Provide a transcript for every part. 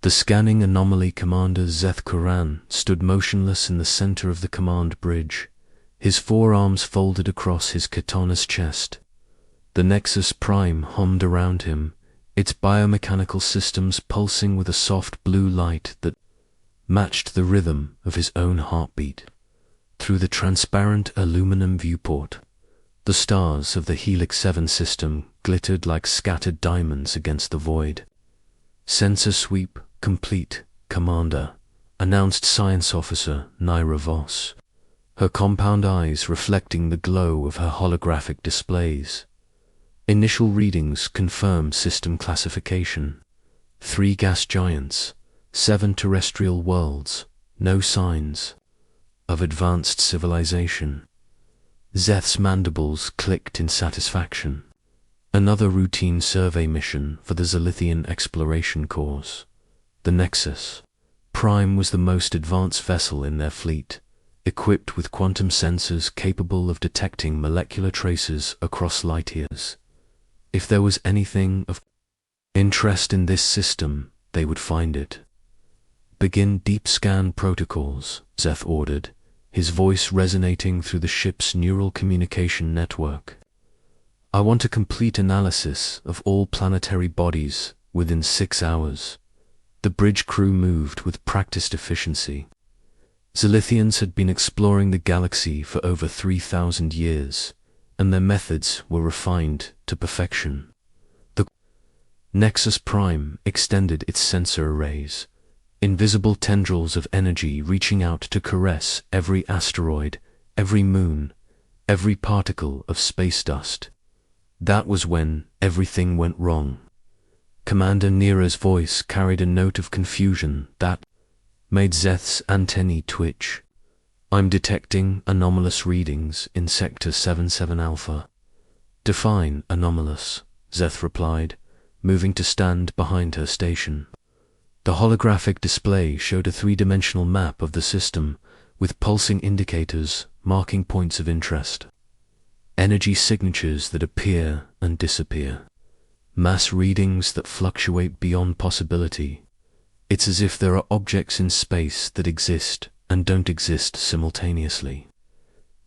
The scanning anomaly commander Zeth Kuran stood motionless in the center of the command bridge, his forearms folded across his katana's chest. The Nexus Prime hummed around him, its biomechanical systems pulsing with a soft blue light that matched the rhythm of his own heartbeat. Through the transparent aluminum viewport, the stars of the Helix 7 system glittered like scattered diamonds against the void. "Sensor sweep complete, Commander," announced Science Officer Naira Voss, her compound eyes reflecting the glow of her holographic displays. Initial readings confirmed system classification. 3 gas giants, 7 terrestrial worlds, no signs of advanced civilization. Zeth's mandibles clicked in satisfaction. Another routine survey mission for the Zilithian Exploration Corps. The Nexus Prime was the most advanced vessel in their fleet, equipped with quantum sensors capable of detecting molecular traces across light years. If there was anything of interest in this system, they would find it. "Begin deep scan protocols," Zeth ordered, his voice resonating through the ship's neural communication network. "I want a complete analysis of all planetary bodies within 6 hours." The bridge crew moved with practiced efficiency. Zilithians had been exploring the galaxy for over 3,000 years, and their methods were refined to perfection. The Nexus Prime extended its sensor arrays, invisible tendrils of energy reaching out to caress every asteroid, every moon, every particle of space dust. That was when everything went wrong. Commander Nira's voice carried a note of confusion that made Zeth's antennae twitch. "I'm detecting anomalous readings in Sector 77 Alpha." "Define anomalous," Zeth replied, moving to stand behind her station. The holographic display showed a 3-dimensional map of the system, with pulsing indicators marking points of interest. Energy signatures that appear and disappear. Mass readings that fluctuate beyond possibility. It's as if there are objects in space that exist and don't exist simultaneously.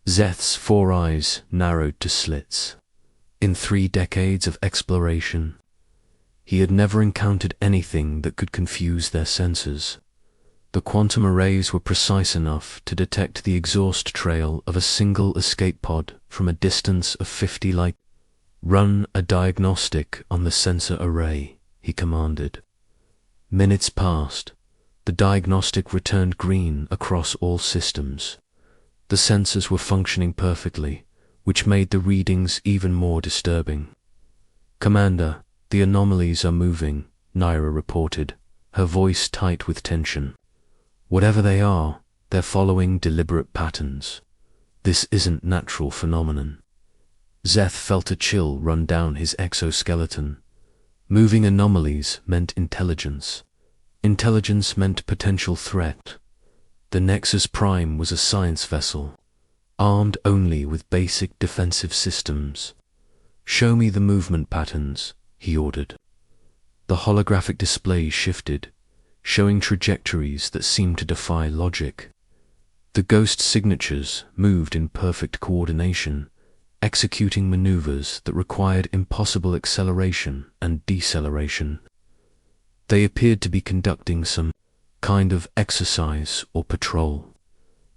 Zeth's 4 eyes narrowed to slits. In 3 decades of exploration, he had never encountered anything that could confuse their senses. The quantum arrays were precise enough to detect the exhaust trail of a single escape pod from a distance of 50 light. "Run a diagnostic on the sensor array," he commanded. Minutes passed. The diagnostic returned green across all systems. The sensors were functioning perfectly, which made the readings even more disturbing. "Commander, the anomalies are moving," Naira reported, her voice tight with tension. "Whatever they are, they're following deliberate patterns. This isn't natural phenomenon." Zeth felt a chill run down his exoskeleton. Moving anomalies meant intelligence. Intelligence meant potential threat. The Nexus Prime was a science vessel, armed only with basic defensive systems. "Show me the movement patterns," he ordered. The holographic display shifted, showing trajectories that seemed to defy logic. The ghost signatures moved in perfect coordination, executing maneuvers that required impossible acceleration and deceleration. They appeared to be conducting some kind of exercise or patrol.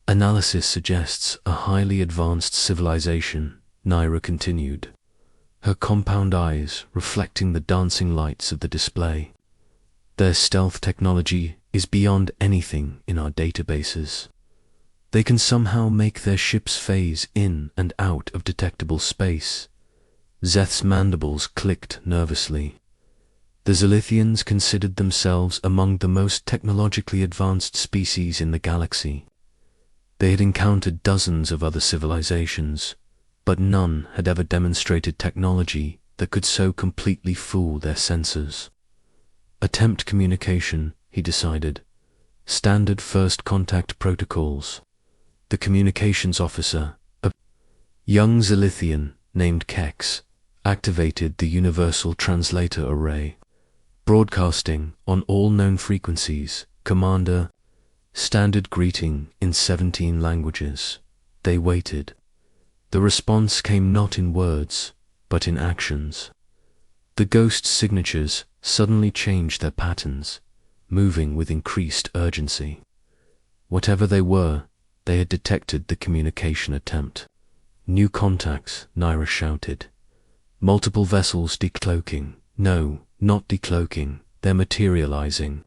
"Analysis suggests a highly advanced civilization," Naira continued, her compound eyes reflecting the dancing lights of the display. "Their stealth technology is beyond anything in our databases. They can somehow make their ships phase in and out of detectable space." Zeth's mandibles clicked nervously. The Zilithians considered themselves among the most technologically advanced species in the galaxy. They had encountered dozens of other civilizations, but none had ever demonstrated technology that could so completely fool their senses. "Attempt communication," he decided. "Standard first contact protocols." The communications officer, a young Zilithian named Kex, activated the Universal Translator Array. Broadcasting on all known frequencies, Commander, standard greeting in 17 languages. They waited. The response came not in words, but in actions. The ghost's signatures suddenly changed their patterns, moving with increased urgency. Whatever they were, they had detected the communication attempt. New contacts, Naira shouted. Multiple vessels decloaking. No, not decloaking, they're materializing.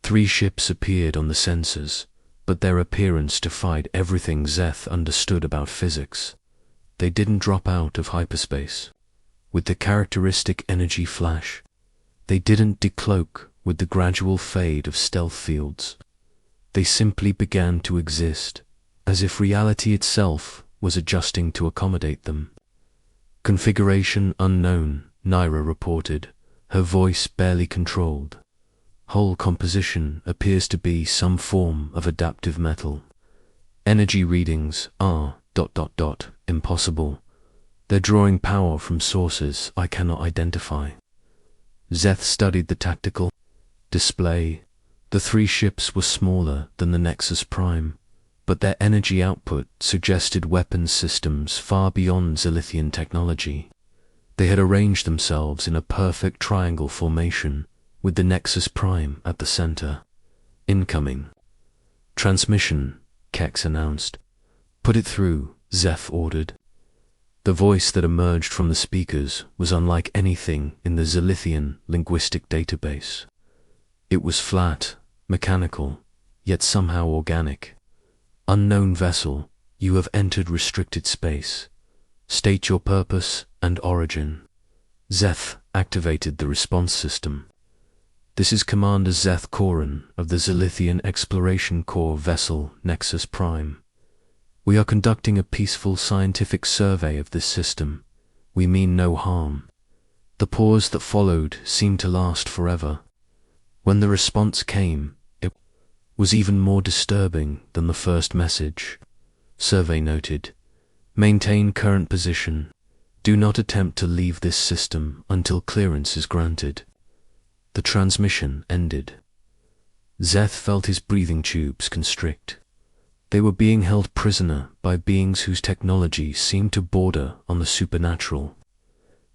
3 ships appeared on the sensors, but their appearance defied everything Zeth understood about physics. They didn't drop out of hyperspace with the characteristic energy flash. They didn't decloak with the gradual fade of stealth fields. They simply began to exist, as if reality itself was adjusting to accommodate them. Configuration unknown, Naira reported, her voice barely controlled. Hull composition appears to be some form of adaptive metal. Energy readings are ... impossible. They're drawing power from sources I cannot identify. Zeth studied the tactical display. The 3 ships were smaller than the Nexus Prime, but their energy output suggested weapons systems far beyond Zilithian technology. They had arranged themselves in a perfect triangle formation, with the Nexus Prime at the center. Incoming. Transmission, Kex announced. Put it through, Zeth ordered. The voice that emerged from the speakers was unlike anything in the Zilithian linguistic database. It was flat, mechanical, yet somehow organic. Unknown vessel, you have entered restricted space. State your purpose and origin. Zeth activated the response system. This is Commander Zeth Koran of the Zilithian Exploration Corps vessel Nexus Prime. We are conducting a peaceful scientific survey of this system. We mean no harm. The pause that followed seemed to last forever. When the response came, it was even more disturbing than the first message. Survey noted. Maintain current position. Do not attempt to leave this system until clearance is granted. The transmission ended. Zeth felt his breathing tubes constrict. They were being held prisoner by beings whose technology seemed to border on the supernatural.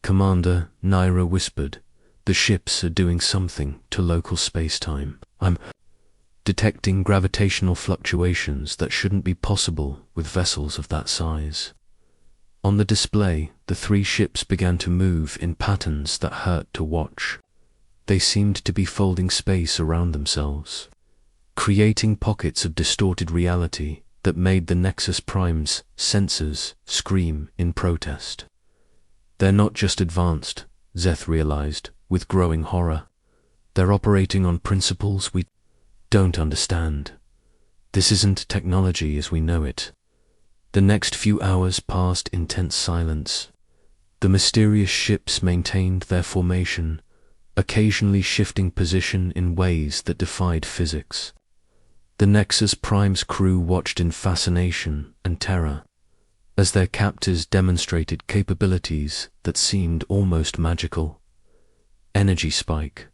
Commander, Naira whispered, the ships are doing something to local space-time. I'm detecting gravitational fluctuations that shouldn't be possible with vessels of that size. On the display, the 3 ships began to move in patterns that hurt to watch. They seemed to be folding space around themselves, creating pockets of distorted reality that made the Nexus Prime's sensors scream in protest. They're not just advanced, Zeth realized, with growing horror. They're operating on principles we don't understand. This isn't technology as we know it. The next few hours passed in tense silence. The mysterious ships maintained their formation, occasionally shifting position in ways that defied physics. The Nexus Prime's crew watched in fascination and terror, as their captors demonstrated capabilities that seemed almost magical. Energy spike.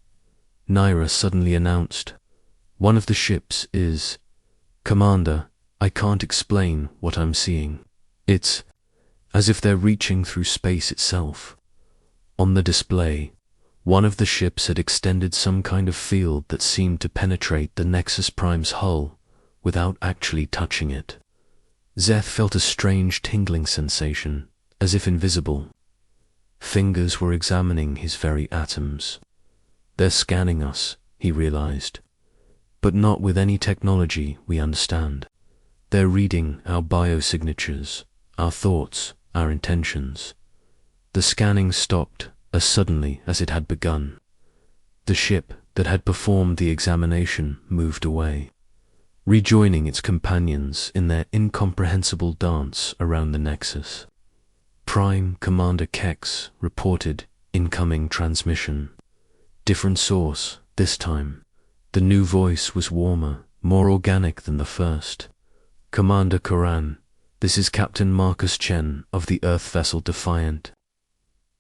Naira suddenly announced, one of the ships is... Commander, I can't explain what I'm seeing. It's as if they're reaching through space itself. On the display, one of the ships had extended some kind of field that seemed to penetrate the Nexus Prime's hull without actually touching it. Zeth felt a strange tingling sensation, as if invisible. Fingers were examining his very atoms. They're scanning us, he realized, but not with any technology we understand. They're reading our biosignatures, our thoughts, our intentions. The scanning stopped as suddenly as it had begun. The ship that had performed the examination moved away, rejoining its companions in their incomprehensible dance around the Nexus. Prime Commander Kex reported incoming transmission. Different source, this time. The new voice was warmer, more organic than the first. Commander Koran, this is Captain Marcus Chen of the Earth vessel Defiant.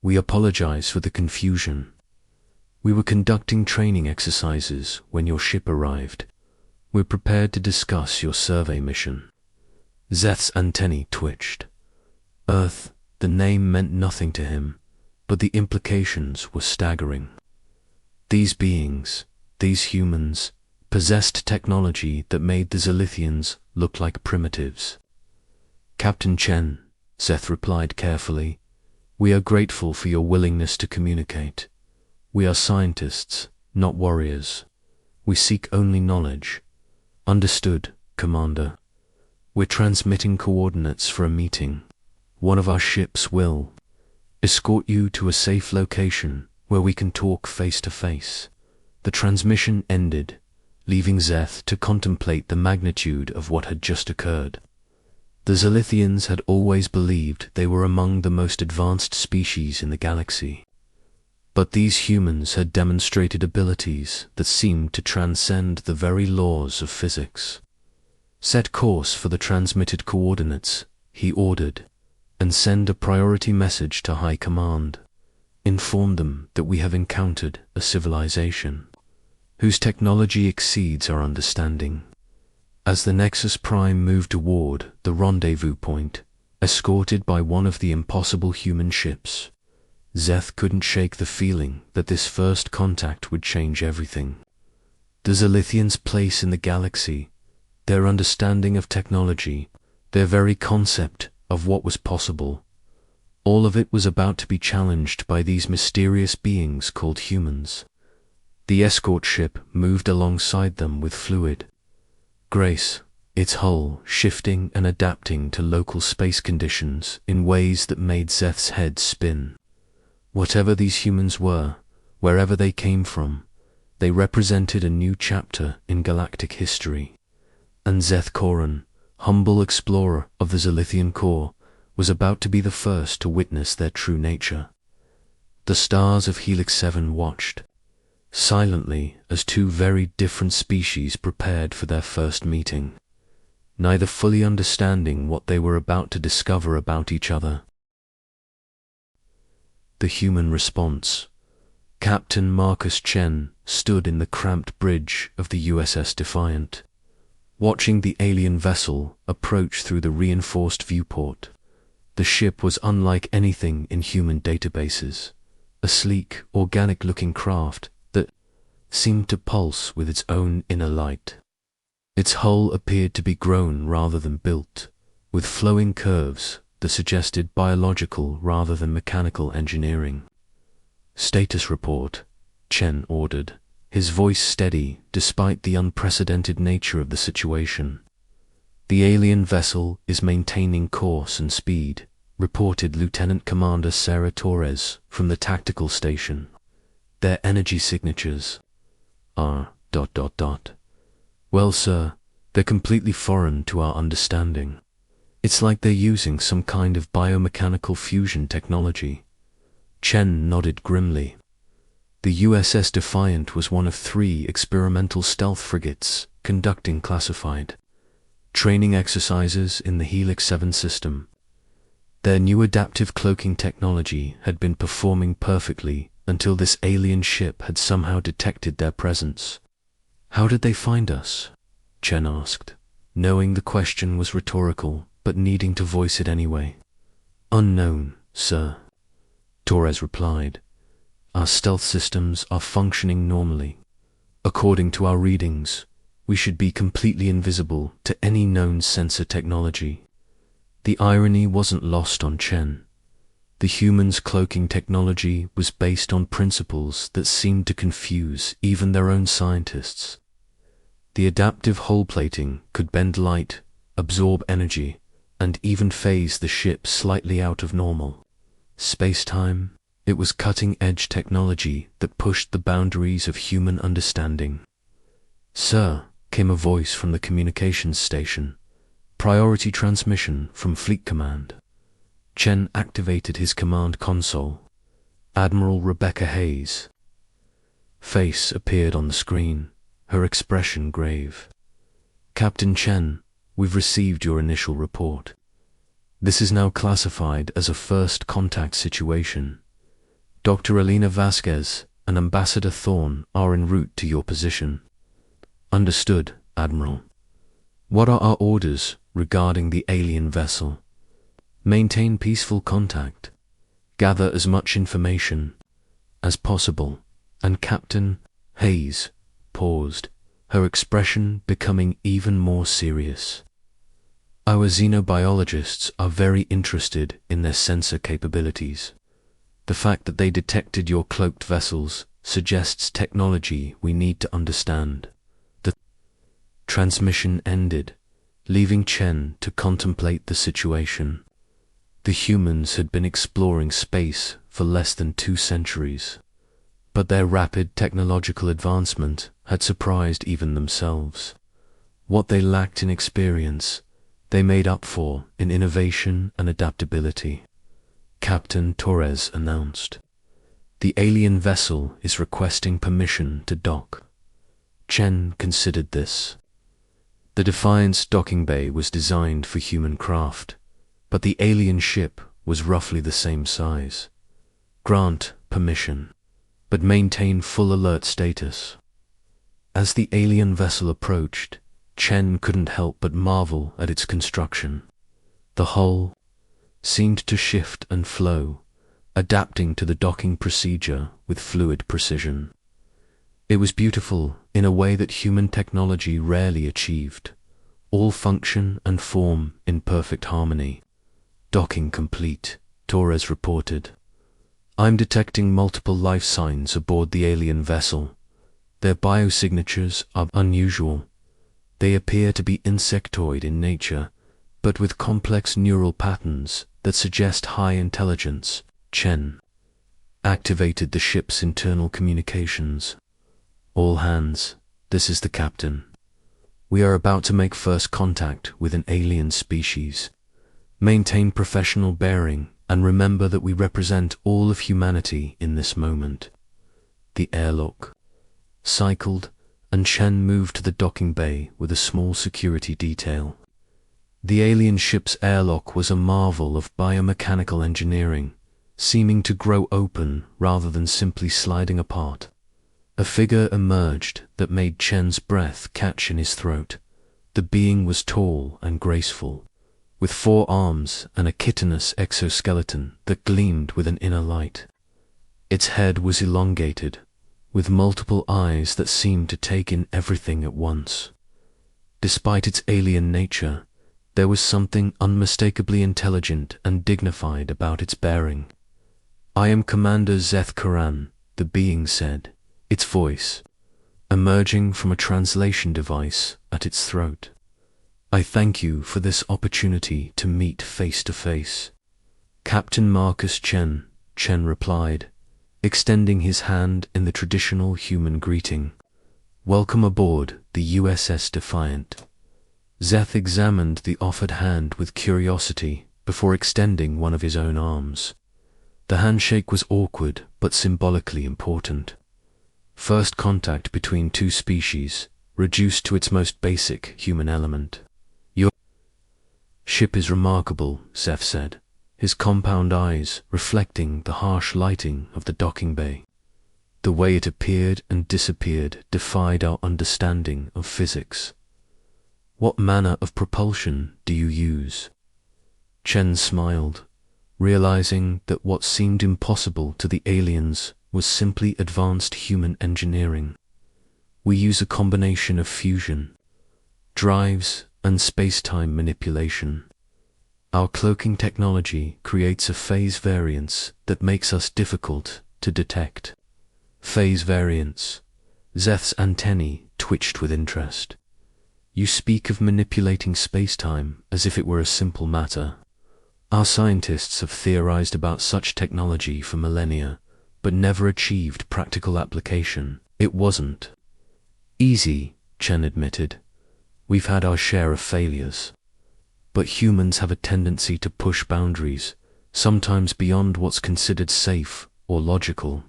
We apologize for the confusion. We were conducting training exercises when your ship arrived. We're prepared to discuss your survey mission. Zeth's antennae twitched. Earth, the name meant nothing to him, but the implications were staggering. These beings, these humans, possessed technology that made the Zilithians look like primitives. Captain Chen, Zeth replied carefully, we are grateful for your willingness to communicate. We are scientists, not warriors. We seek only knowledge. Understood, Commander. We're transmitting coordinates for a meeting. One of our ships will escort you to a safe location where we can talk face to face. The transmission ended, leaving Zeth to contemplate the magnitude of what had just occurred. The Zilithians had always believed they were among the most advanced species in the galaxy. But these humans had demonstrated abilities that seemed to transcend the very laws of physics. Set course for the transmitted coordinates, he ordered, and send a priority message to High Command. Inform them that we have encountered a civilization whose technology exceeds our understanding. As the Nexus Prime moved toward the rendezvous point, escorted by one of the impossible human ships, Zeth couldn't shake the feeling that this first contact would change everything. The Zilithians' place in the galaxy, their understanding of technology, their very concept of what was possible, all of it was about to be challenged by these mysterious beings called humans. The escort ship moved alongside them with fluid grace, its hull shifting and adapting to local space conditions in ways that made Zeth's head spin. Whatever these humans were, wherever they came from, they represented a new chapter in galactic history. And Zeth Koran, humble explorer of the Zilithian core, was about to be the first to witness their true nature. The stars of Helix 7 watched silently as two very different species prepared for their first meeting, neither fully understanding what they were about to discover about each other. The human response. Captain Marcus Chen stood in the cramped bridge of the USS Defiant, watching the alien vessel approach through the reinforced viewport. The ship was unlike anything in human databases, a sleek, organic-looking craft that seemed to pulse with its own inner light. Its hull appeared to be grown rather than built, with flowing curves that suggested biological rather than mechanical engineering. Status report, Chen ordered, his voice steady despite the unprecedented nature of the situation. The alien vessel is maintaining course and speed, reported Lieutenant Commander Sarah Torres from the tactical station. Their energy signatures are ... Well, sir, they're completely foreign to our understanding. It's like they're using some kind of biomechanical fusion technology. Chen nodded grimly. The USS Defiant was one of 3 experimental stealth frigates conducting classified training exercises in the Helix 7 system. Their new adaptive cloaking technology had been performing perfectly until this alien ship had somehow detected their presence. How did they find us? Chen asked, knowing the question was rhetorical, but needing to voice it anyway. Unknown, sir, Torres replied. Our stealth systems are functioning normally. According to our readings, we should be completely invisible to any known sensor technology. The irony wasn't lost on Chen. The humans' cloaking technology was based on principles that seemed to confuse even their own scientists. The adaptive hull plating could bend light, absorb energy, and even phase the ship slightly out of normal space-time. It was cutting-edge technology that pushed the boundaries of human understanding. Sir, came a voice from the communications station. Priority transmission from Fleet Command. Chen activated his command console. Admiral Rebecca Hayes' face appeared on the screen, her expression grave. Captain Chen, we've received your initial report. This is now classified as a first contact situation. Dr. Elena Vasquez, and Ambassador Thorne are en route to your position. Understood, Admiral. What are our orders regarding the alien vessel? Maintain peaceful contact. Gather as much information as possible. And Captain Hayes paused, her expression becoming even more serious. Our xenobiologists are very interested in their sensor capabilities. The fact that they detected your cloaked vessels suggests technology we need to understand. The transmission ended, leaving Chen to contemplate the situation. The humans had been exploring space for less than 2 centuries, but their rapid technological advancement had surprised even themselves. What they lacked in experience, they made up for in innovation and adaptability. Captain Torres announced, "The alien vessel is requesting permission to dock." Chen considered this. The Defiant's docking bay was designed for human craft, but the alien ship was roughly the same size. Grant permission, but maintain full alert status. As the alien vessel approached, Chen couldn't help but marvel at its construction. The hull seemed to shift and flow, adapting to the docking procedure with fluid precision. It was beautiful in a way that human technology rarely achieved, all function and form in perfect harmony. "Docking complete," Torres reported. "I'm detecting multiple life signs aboard the alien vessel. Their biosignatures are unusual. They appear to be insectoid in nature, but with complex neural patterns that suggest high intelligence." Chen activated the ship's internal communications. "All hands, this is the captain. We are about to make first contact with an alien species. Maintain professional bearing and remember that we represent all of humanity in this moment." The airlock cycled, and Chen moved to the docking bay with a small security detail. The alien ship's airlock was a marvel of biomechanical engineering, seeming to grow open rather than simply sliding apart. A figure emerged that made Chen's breath catch in his throat. The being was tall and graceful, with 4 arms and a chitinous exoskeleton that gleamed with an inner light. Its head was elongated, with multiple eyes that seemed to take in everything at once. Despite its alien nature, there was something unmistakably intelligent and dignified about its bearing. "I am Commander Zeth Karan," the being said, its voice emerging from a translation device at its throat. "I thank you for this opportunity to meet face to face." "Captain Marcus Chen," Chen replied, extending his hand in the traditional human greeting. "Welcome aboard the USS Defiant." Zeth examined the offered hand with curiosity before extending one of his own arms. The handshake was awkward but symbolically important. First contact between 2 species, reduced to its most basic human element. "Your ship is remarkable," Zeth said, his compound eyes reflecting the harsh lighting of the docking bay. The way it appeared and disappeared defied our understanding of physics. "What manner of propulsion do you use?" Chen smiled, realizing that what seemed impossible to the aliens was simply advanced human engineering. "We use a combination of fusion, drives, and space-time manipulation. Our cloaking technology creates a phase variance that makes us difficult to detect." "Phase variance." Zeth's antennae twitched with interest. "You speak of manipulating space-time as if it were a simple matter. Our scientists have theorized about such technology for millennia, but never achieved practical application." "It wasn't easy," Chen admitted. "We've had our share of failures. But humans have a tendency to push boundaries, sometimes beyond what's considered safe or logical."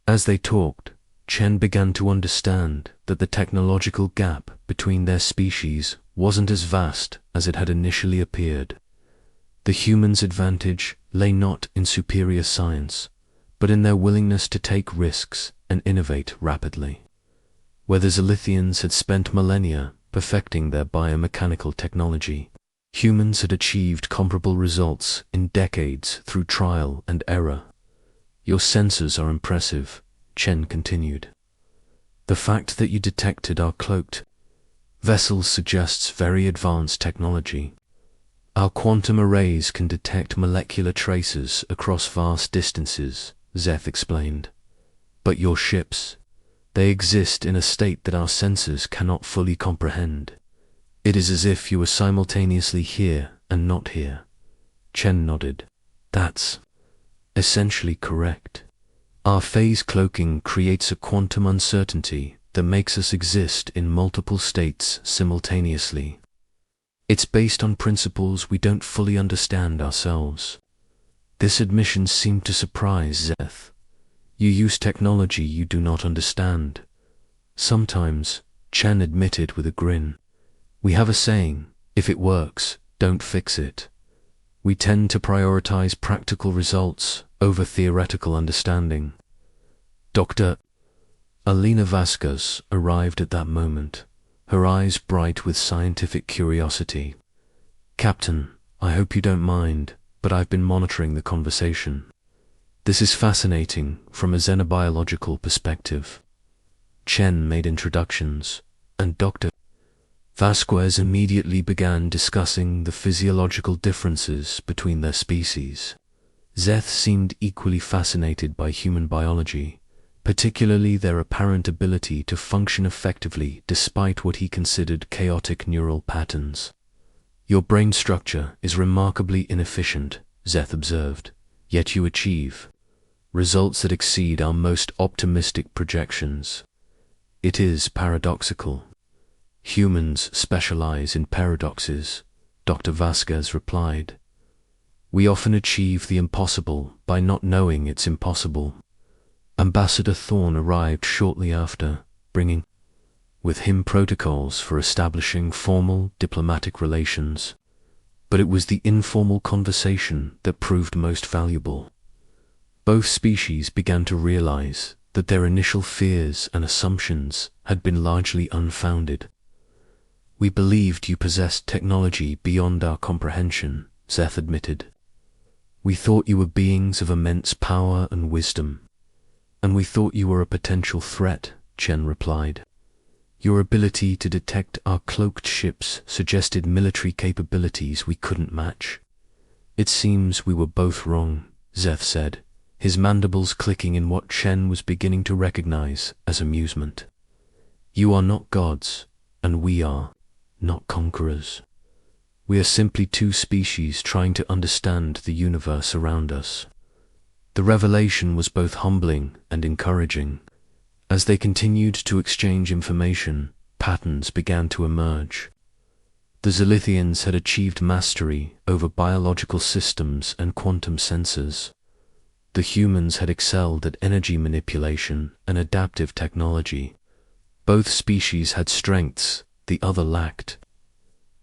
As they talked, Chen began to understand that the technological gap between their species wasn't as vast as it had initially appeared. The humans' advantage lay not in superior science, but in their willingness to take risks and innovate rapidly. Where the Zilithians had spent millennia perfecting their biomechanical technology, humans had achieved comparable results in decades through trial and error. Your sensors are impressive, Chen continued. The fact that you detected our cloaked vessels suggests very advanced technology. Our quantum arrays can detect molecular traces across vast distances, Zeth explained. But your ships, they exist in a state that our sensors cannot fully comprehend. It is as if you were simultaneously here and not here. Chen nodded. That's essentially correct. Our phase cloaking creates a quantum uncertainty that makes us exist in multiple states simultaneously. It's based on principles we don't fully understand ourselves. This admission seemed to surprise Zeth. You use technology you do not understand. Sometimes, Chen admitted with a grin. We have a saying, if it works, don't fix it. We tend to prioritize practical results over theoretical understanding. Dr. Alina Vasquez arrived at that moment, her eyes bright with scientific curiosity. Captain, I hope you don't mind, but I've been monitoring the conversation. This is fascinating from a xenobiological perspective. Chen made introductions, and Dr. Vasquez immediately began discussing the physiological differences between their species. Zeth seemed equally fascinated by human biology, particularly their apparent ability to function effectively despite what he considered chaotic neural patterns. Your brain structure is remarkably inefficient, Zeth observed, yet you achieve results that exceed our most optimistic projections. It is paradoxical. Humans specialize in paradoxes, Dr. Vasquez replied. We often achieve the impossible by not knowing it's impossible. Ambassador Thorne arrived shortly after, bringing with him protocols for establishing formal diplomatic relations. But it was the informal conversation that proved most valuable. Both species began to realize that their initial fears and assumptions had been largely unfounded. We believed you possessed technology beyond our comprehension, Zeth admitted. We thought you were beings of immense power and wisdom. And we thought you were a potential threat, Chen replied. Your ability to detect our cloaked ships suggested military capabilities we couldn't match. It seems we were both wrong, Zeth said, his mandibles clicking in what Chen was beginning to recognize as amusement. You are not gods, and we are not conquerors. We are simply two species trying to understand the universe around us. The revelation was both humbling and encouraging. As they continued to exchange information, patterns began to emerge. The Zilithians had achieved mastery over biological systems and quantum sensors. The humans had excelled at energy manipulation and adaptive technology. Both species had strengths the other lacked.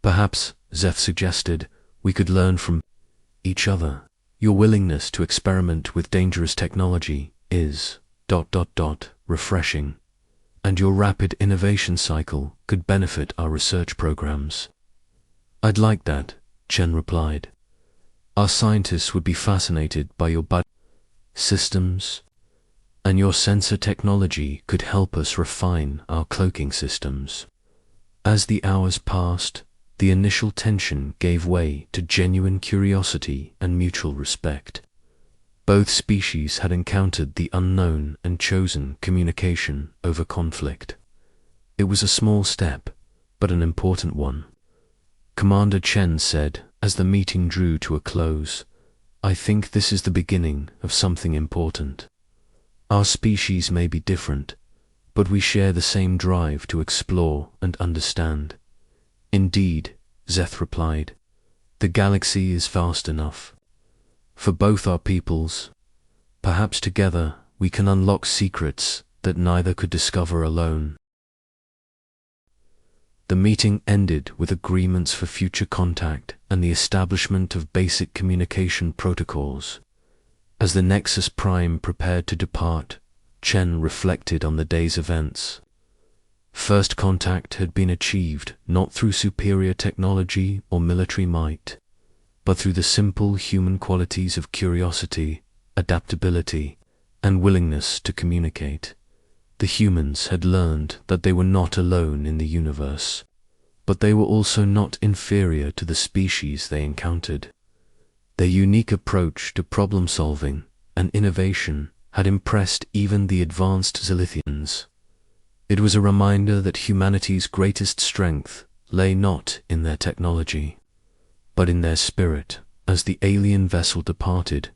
Perhaps, Zeth suggested, we could learn from each other. Your willingness to experiment with dangerous technology is ... refreshing, and your rapid innovation cycle could benefit our research programs. I'd like that, Chen replied. Our scientists would be fascinated by your systems, and your sensor technology could help us refine our cloaking systems. As the hours passed, the initial tension gave way to genuine curiosity and mutual respect. Both species had encountered the unknown and chosen communication over conflict. It was a small step, but an important one. Commander Chen said, as the meeting drew to a close, I think this is the beginning of something important. Our species may be different, but we share the same drive to explore and understand. Indeed, Zeth replied, the galaxy is vast enough. For both our peoples, perhaps together we can unlock secrets that neither could discover alone. The meeting ended with agreements for future contact and the establishment of basic communication protocols. As the Nexus Prime prepared to depart, Chen reflected on the day's events. First contact had been achieved not through superior technology or military might, but through the simple human qualities of curiosity, adaptability, and willingness to communicate. The humans had learned that they were not alone in the universe, but they were also not inferior to the species they encountered. Their unique approach to problem-solving and innovation had impressed even the advanced Zilithians. It was a reminder that humanity's greatest strength lay not in their technology, but in their spirit. As the alien vessel departed,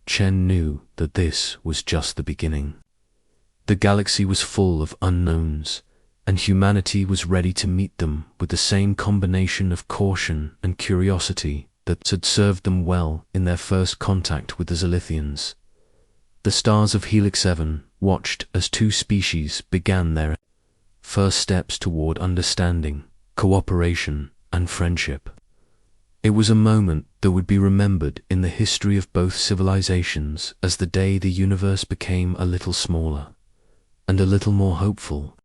Chen knew that this was just the beginning. The galaxy was full of unknowns, and humanity was ready to meet them with the same combination of caution and curiosity that had served them well in their first contact with the Zilithians. The stars of Helix 7 watched as two species began their first steps toward understanding, cooperation, and friendship. It was a moment that would be remembered in the history of both civilizations as the day the universe became a little smaller and a little more hopeful